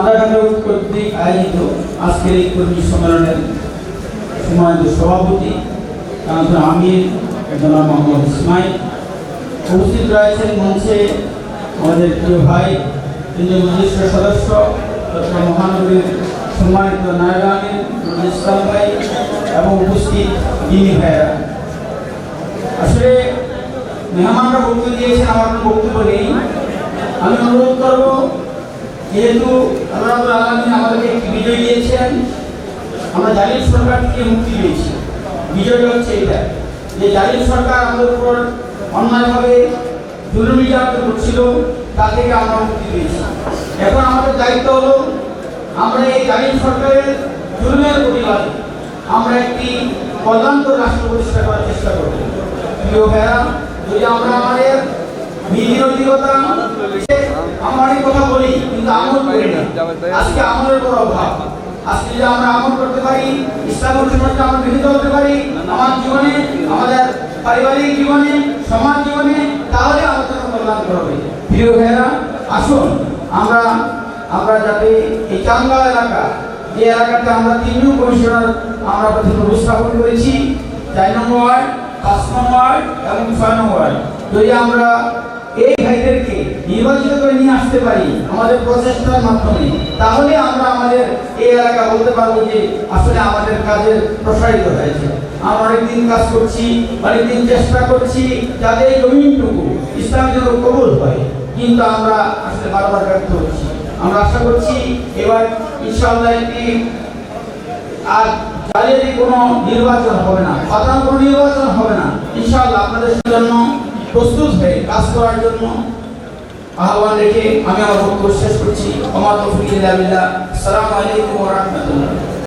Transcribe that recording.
কর্তৃক আয়োজিত আজকের এই কর্মী সম্মেলনের সম্মানিত সভাপতি আমির জনাব মোহাম্মদ ইসমাইল, উপস্থিত রয়েছেন মঞ্চে আমাদের প্রিয় ভাই কেন্দ্রীয় মজলিসের সদস্য চট্টগ্রাম মহানগরীর সম্মানিত নায়েব আমির নজরুল ইসলাম ভাই এবং উপস্থিত দিনী ভাইয়েরা। আসলে মেহমানরা বক্তব্য দিয়েছেন, আমার কোনো বক্তব্য নেই। আমি অনুরোধ করব, যেহেতু আল্লাহ রাব্বুল আলামিন আমাদেরকে একটি বিজয় দিয়েছেন, আমরা জালিম সরকার থেকে মুক্তি পেয়েছি। বিজয় হচ্ছে এটা যে জালিম সরকার আমাদের উপর অন্যায়ভাবে জুলুম নির্যাতন করছিল, তা থেকে আমরা মুক্তি পেয়েছি। এখন আমাদের দায়িত্ব হলো আমরা এই জালিম সরকারের জুলুমের প্রতিবাদে আমরা একটি কল্যাণকর রাষ্ট্র প্রতিষ্ঠা করার চেষ্টা করব। প্রিয় ভাইরা, যদি আমরা আমাদের বিরোধিতা আমরা অনেক কথা বলি কিন্তু আমল করি না। আজকে আমলের বড় অভাব। আজকে যদি আমরা আমল করতে পারি, ইসলামের সমাজকে আমরা গৃহীত হতে পারি আমার জীবনে, আমাদের পারিবারিক জীবনে, সমাজ জীবনে, তাহলে আমাদের কল্যাণ করবে। প্রিয় ভাইরা, আসুন আমরা যাতে এই চাঙ্গাল এলাকা, যে এলাকাতে আমরা 3 জন কমিশনার আমরা প্রথমে উপস্থাপন করেছি, 4 নম্বর ওয়ার্ড, 5 নম্বর ওয়ার্ড এবং 6 নম্বর ওয়ার্ড, যদি আমরা এই ভাইদেরকে নির্বাচিত করে নিয়ে আসতে পারি আমাদের প্রচেষ্টার মাধ্যমে, তাহলে আমরা আমাদের এই এলাকা বলতে পারবো যে আসলে আমাদের কাজের প্রসারিত হয়েছে। আমরা অনেকদিন কাজ করছি, অনেকদিন চেষ্টা করছি যাতে এই জমিনটুকু ইসলামের জন্য কবুল হয়, কিন্তু আমরা আসলে বারবার ব্যর্থ হচ্ছি। আমরা আশা করছি এবার ইনশাআল্লাহ একটি আর জালিয়াতি কোনো নির্বাচন হবে না, সাধারণ কোনো নির্বাচন হবে না। ইনশাআল্লাহ আপনাদের জন্য প্রস্তুত হয়ে কাজ করার জন্য আহ্বান রেখে আমি আমার বক্তব্য শেষ করছি। আমার তৌফিক ইল্লা বিল্লাহ। আসসালামু আলাইকুম ওয়া